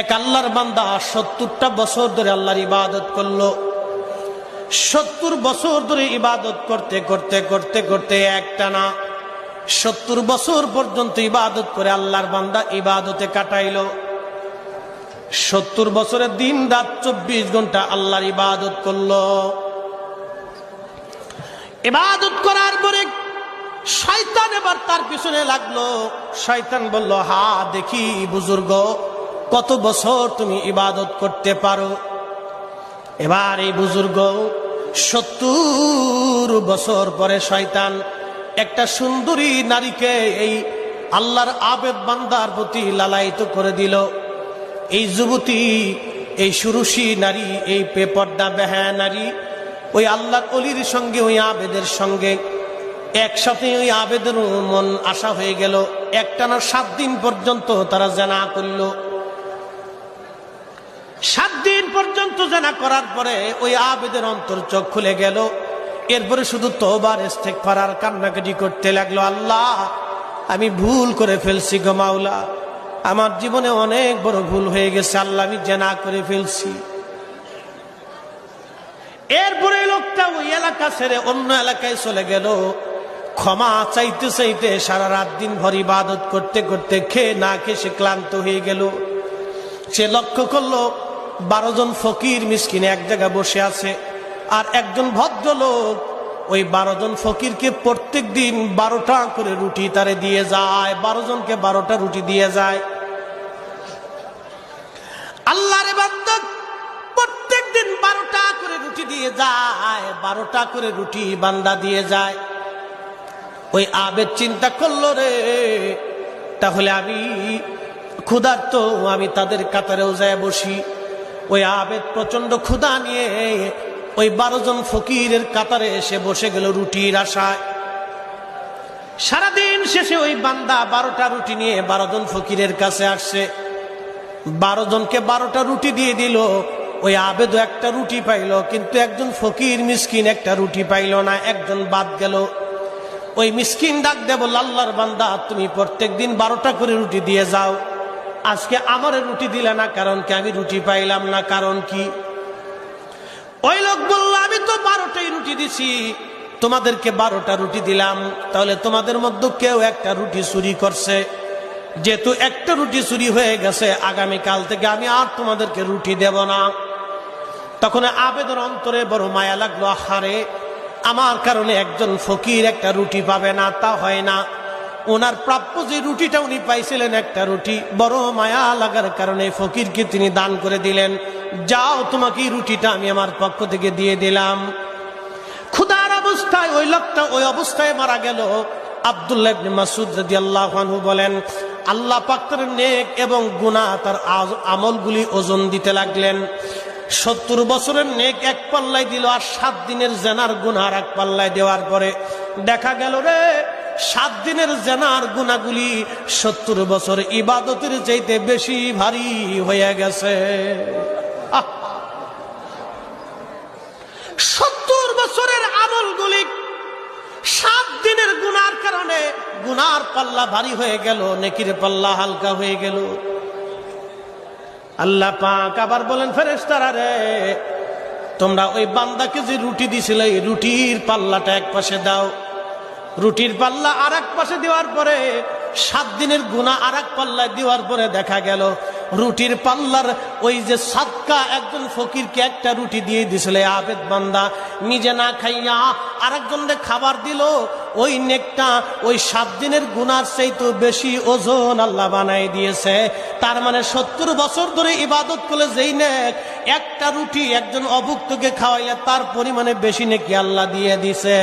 এক আল্লাহর বান্দা 70টা বছর ধরে আল্লাহর ইবাদত করলো। 70 বছর ধরে ইবাদত করতে করতে করতে করতে একটানা 70 বছর পর্যন্ত ইবাদত করে আল্লাহর বান্দা ইবাদতে কাটাইলো। 70 বছরের দিন রাত 24 ঘন্টা আল্লাহর ইবাদত করলো। ইবাদত করার পরে শয়তান এবার তার পিছনে লাগলো। শয়তান বলল, হা দেখি বুজুর্গ, কত বছর তুমি ইবাদত করতে পারো। এবার এই বুজুর্গ 70 বছর পরে শয়তান একটা সুন্দরী নারীকে এই আল্লাহর আবেদ বান্দার প্রতি লালায়িত করে দিল। এই যুবতী, এই সুরুষী নারী, এই বেপর্দা বেহায়া নারী ওই আল্লাহর অলির সঙ্গে, ওই আবেদের সঙ্গে একসাথে ওই আবেদের মন আশা হয়ে গেল। একটানা 7 দিন পর্যন্ত তারা জানা করল। 7 দিন পর্যন্ত জানা করার পরে ওই আবেদের অন্তর চোখ খুলে গেল। এরপরে শুধু তওবার ইস্তেগফার আর কান্নাকাটি করতে লাগলো, আল্লাহ আমি ভুল করে ফেলছি গো মাওলা, আমার জীবনে অনেক বড় ভুল হয়ে গেছে আল্লাহ, আমি জানা করে ফেলছি। এরপরে লোকটা ওই এলাকা ছেড়ে অন্য এলাকায় চলে গেল। ক্ষমা চাইতে চাইতে সারা রাত দিন ভর ইবাদত করতে করতে খেয়ে না খেয়ে সে ক্লান্ত হয়ে গেল। সে লক্ষ্য করলো 12 জন ফকির মিসকিন এক জায়গায় বসে আছে, আর একজন ভদ্রলোক ওই 12 জন ফকিরকে প্রত্যেক দিন 12টা করে রুটি তারে দিয়ে যায়। 12 জনকে 12টা রুটি দিয়ে যায়। আল্লাহর বান্দা প্রত্যেক দিন 12টা করে রুটি দিয়ে যায়। 12টা করে রুটি বান্দা দিয়ে যায়। ওই আবেদ চিন্তা করলো, রে তাহলে আমি ক্ষুধার্ত, আমি তাদের কাতারেও যায় বসি। ওই আবেদ প্রচন্ড ক্ষুধা নিয়ে ওই 12 জন ফকিরের কাতারে এসে বসে গেল রুটির আশায়। সারাদিন শেষে ওই বান্দা 12টা রুটি নিয়ে 12 জন ফকিরের কাছে আসছে। 12 জনকে 12টা রুটি দিয়ে দিল। ওই আবেদও একটা রুটি পাইল, কিন্তু একজন ফকির মিসকিন একটা রুটি পাইল না, একজন বাদ গেল। ওই মিসকিন ডাক দে বলল, আল্লাহর বান্দা তুমি প্রত্যেক দিন 12টা করে রুটি দিয়ে যাও, আজকে আমার রুটি দিলে না, কারণ কি? আমি রুটি পাইলাম না, কারণ কি? ওই লোক বলল, আমি তো 12টাই রুটি দিছি, তোমাদেরকে 12টা রুটি দিলাম, তাহলে তোমাদের মধ্যে কেউ একটা রুটি চুরি করছে। যেহেতু একটা রুটি চুরি হয়ে গেছে, আগামীকাল থেকে আমি আর তোমাদেরকে রুটি দেব না। তখন আবেদের অন্তরে বড় মায়া লাগলো, হারে আমার কারণে একজন ফকির একটা রুটি পাবে না, তা হয় না। ওনার প্রাপ্য যে রুটিটা উনি পাইছিলেন একটা রুটি, বড় মায়া লাগার কারণে ফকিরকে তিনি দান করে দিলেন। যাও, তোমাকে রুটিটা আমি আমার পক্ষ থেকে দিয়ে দিলাম। ক্ষুধার অবস্থায় ওই লোকটা ওই অবস্থায় মারা গেল। আব্দুল্লাহ ইবনে মাসউদ রাদিয়াল্লাহু আনহু বলেন, আল্লাহ পাক তার নেক এবং গুনাহ তার আমলগুলি ওজন দিতে লাগলেন। 70 বছরের নেক এক পাল্লায় দিল, আর 7 দিনের জেনার গুনাহ আর এক পাল্লায় দেওয়ার পরে দেখা গেল, রে 7 দিনের জেনার গুনাহগুলি 70 বছর ইবাদতের চাইতে বেশি ভারী হয়ে গেছে। 70 বছরের আমলগুলি 7 দিনের গুনার কারণে গুনার পাল্লা ভারী হয়ে গেল, নেকির পাল্লা হালকা হয়ে গেল। আল্লাহ পাক আবার বলেন, ফেরেশতারা রে, তোমরা ওই বান্দাকে যে রুটি দিছিলে, এই রুটির পাল্লাটা এক পাশে দাও। রুটির পাল্লা আর এক পাশে দেওয়ার পরে 7 দিনের গুনাহ আর এক পাল্লায় দেওয়ার পরে দেখা গেল রুটির পাল্লার ওই যে সাদকা একজন ফকিরকে একটা রুটি দিয়ে দিছিল আবেদ বান্দা, নিজে না খাইয়া আরেকজনকে খাবার দিল, ওই নেকটা ওই 7 দিনের গুনার চাইতে বেশি ওজন আল্লাহ বানাই দিয়েছে। তার মানে 70 বছর ধরে ইবাদত করলে যেই নেক, একটা রুটি একজন অভুক্তকে খাওয়াইলে তার পরিমাণে বেশি নেকি আল্লাহ দিয়ে দিছে।